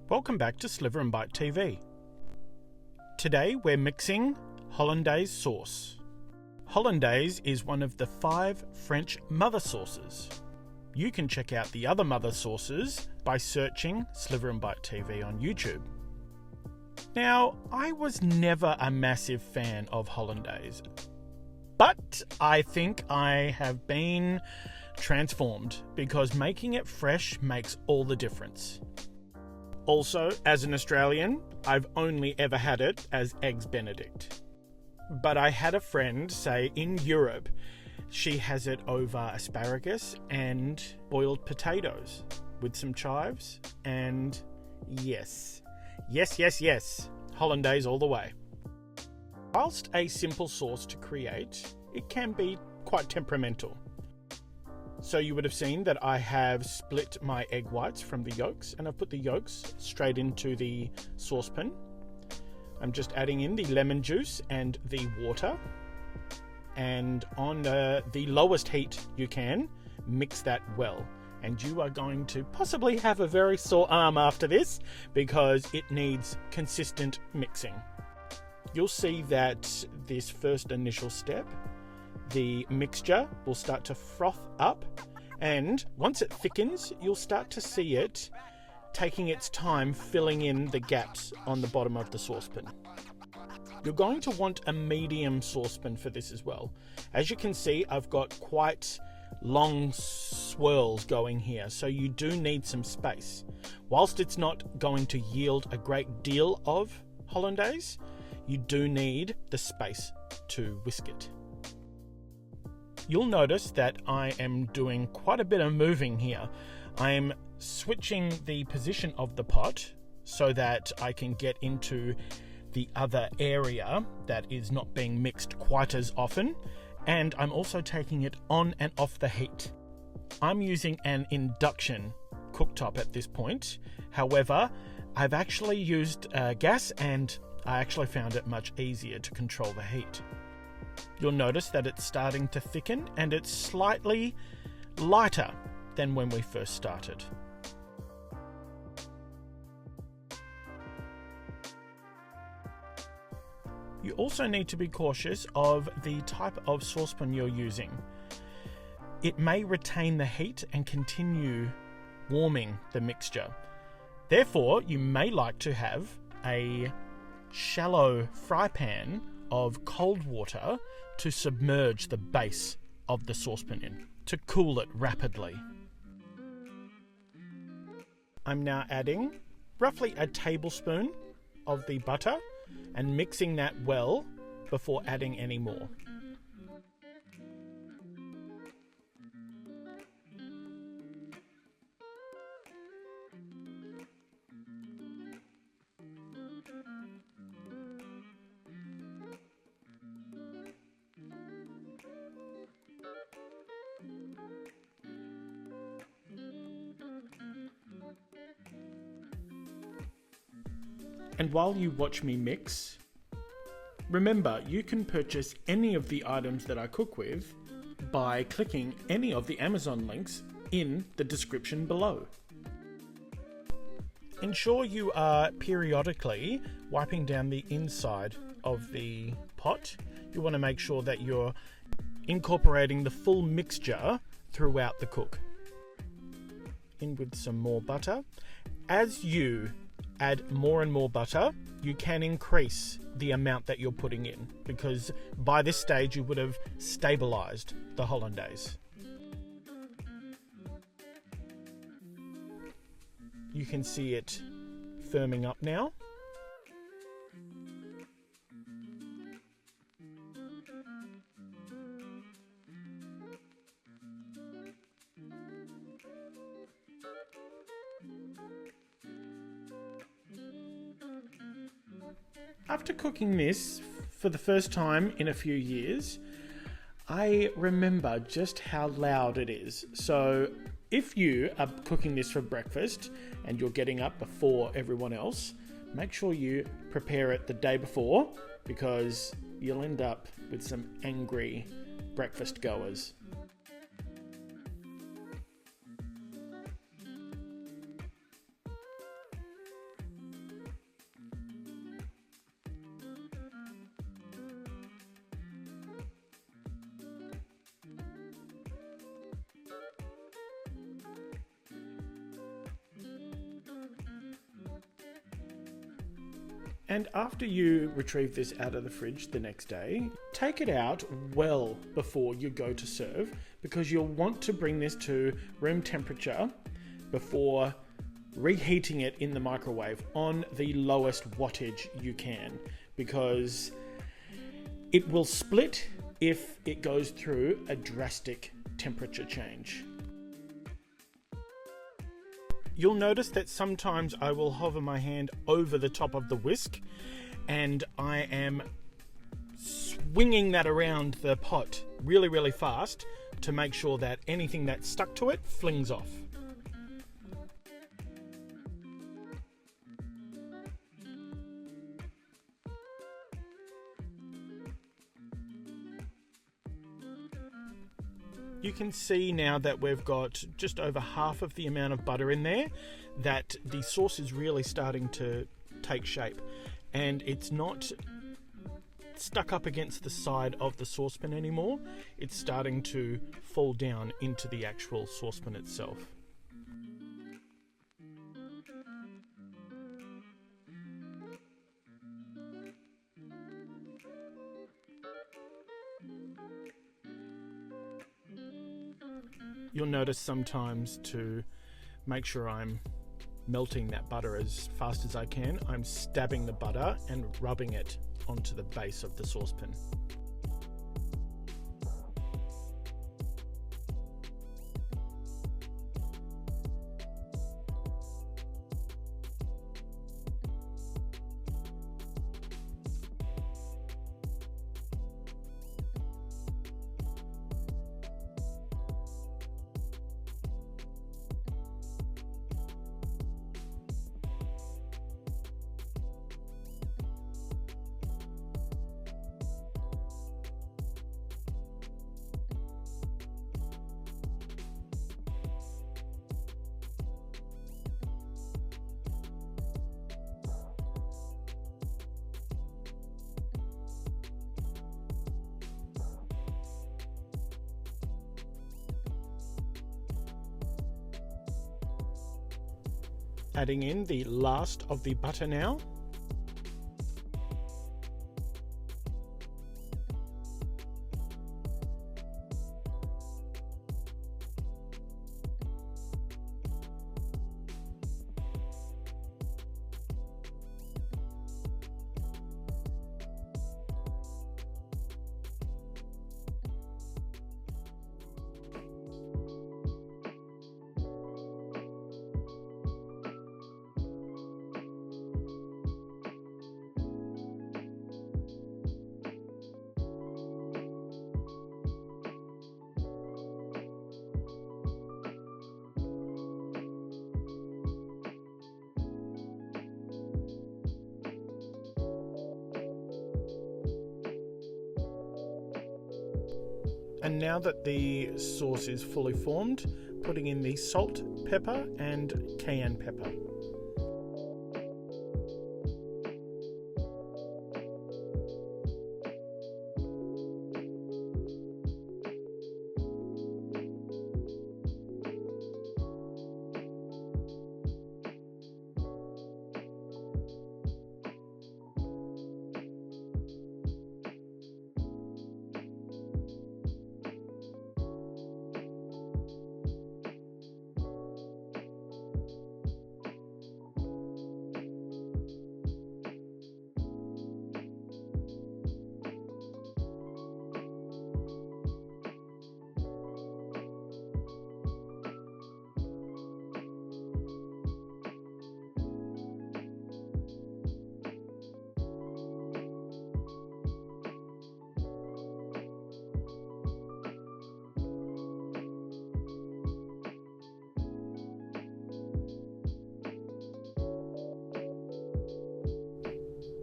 Welcome back to Sliver and Bite TV. Today we're mixing Hollandaise sauce. Hollandaise is one of the 5 French mother sauces. You can check out the other mother sauces by searching Sliver and Bite TV on YouTube. Now, I was never a massive fan of Hollandaise, but I think I have been transformed because making it fresh makes all the difference. Also, as an Australian, I've only ever had it as Eggs Benedict. But I had a friend say in Europe, she has it over asparagus and boiled potatoes with some chives, and yes, Hollandaise all the way. Whilst a simple sauce to create, it can be quite temperamental. So you would have seen that I have split my egg whites from the yolks, and I've put the yolks straight into the saucepan. I'm just adding in the lemon juice and the water, and on the lowest heat you can, mix that well. And you are going to possibly have a very sore arm after this because it needs consistent mixing. You'll see that this first initial step, the mixture will start to froth up, and once it thickens, you'll start to see it taking its time filling in the gaps on the bottom of the saucepan. You're going to want a medium saucepan for this as well. As you can see, I've got quite long swirls going here, so you do need some space. Whilst it's not going to yield a great deal of Hollandaise, you do need the space to whisk it. You'll notice that I am doing quite a bit of moving here. I am switching the position of the pot so that I can get into the other area that is not being mixed quite as often, and I'm also taking it on and off the heat. I'm using an induction cooktop at this point. However, I've actually used gas, and I actually found it much easier to control the heat. You'll notice that it's starting to thicken, and it's slightly lighter than when we first started. You also need to be cautious of the type of saucepan you're using. It may retain the heat and continue warming the mixture. Therefore, you may like to have a shallow fry pan of cold water to submerge the base of the saucepan in, to cool it rapidly. I'm now adding roughly a tablespoon of the butter and mixing that well before adding any more. And while you watch me mix, remember you can purchase any of the items that I cook with by clicking any of the Amazon links in the description below. Ensure you are periodically wiping down the inside of the pot. You want to make sure that you're incorporating the full mixture throughout the cook. In with some more butter. As you add more and more butter, you can increase the amount that you're putting in, because by this stage you would have stabilized the Hollandaise. You can see it firming up now. After cooking this for the first time in a few years, I remember just how loud it is. So if you are cooking this for breakfast and you're getting up before everyone else, make sure you prepare it the day before, because you'll end up with some angry breakfast goers. And after you retrieve this out of the fridge the next day, take it out well before you go to serve, because you'll want to bring this to room temperature before reheating it in the microwave on the lowest wattage you can, because it will split if it goes through a drastic temperature change. You'll notice that sometimes I will hover my hand over the top of the whisk and I am swinging that around the pot really, really fast to make sure that anything that's stuck to it flings off. You can see now that we've got just over half of the amount of butter in there, that the sauce is really starting to take shape and it's not stuck up against the side of the saucepan anymore. It's starting to fall down into the actual saucepan itself. You'll notice sometimes, to make sure I'm melting that butter as fast as I can, I'm stabbing the butter and rubbing it onto the base of the saucepan. Adding in the last of the butter now. And now that the sauce is fully formed, putting in the salt, pepper and cayenne pepper.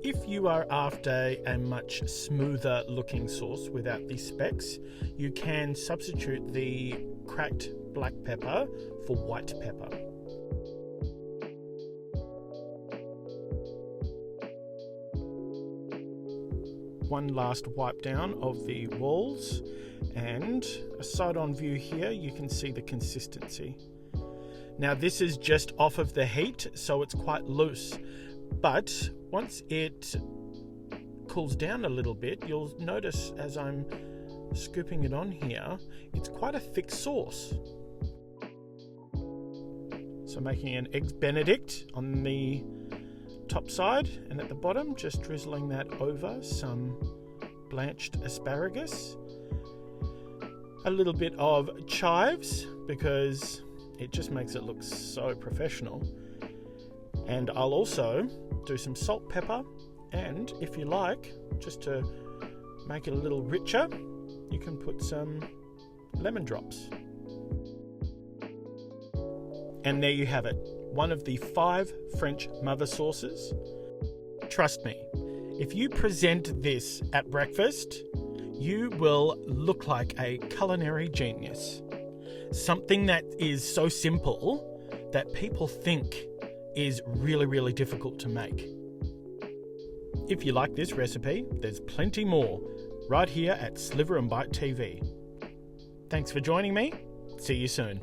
If you are after a much smoother looking sauce without the specks, you can substitute the cracked black pepper for white pepper. One last wipe down of the walls, and a side on view here, you can see the consistency. Now this is just off of the heat, so it's quite loose, but Once it cools down a little bit, you'll notice as I'm scooping it on here, it's quite a thick sauce. So making an Eggs Benedict on the top side, and at the bottom just drizzling that over some blanched asparagus, a little bit of chives because it just makes it look so professional, and I'll also do some salt, pepper, and if you like, just to make it a little richer, you can put some lemon drops. And there you have it, one of the 5 French mother sauces. Trust me, if you present this at breakfast, you will look like a culinary genius. Something that is so simple that people think is really, really difficult to make. If you like this recipe, there's plenty more right here at Sliver and Bite TV. Thanks for joining me. See you soon.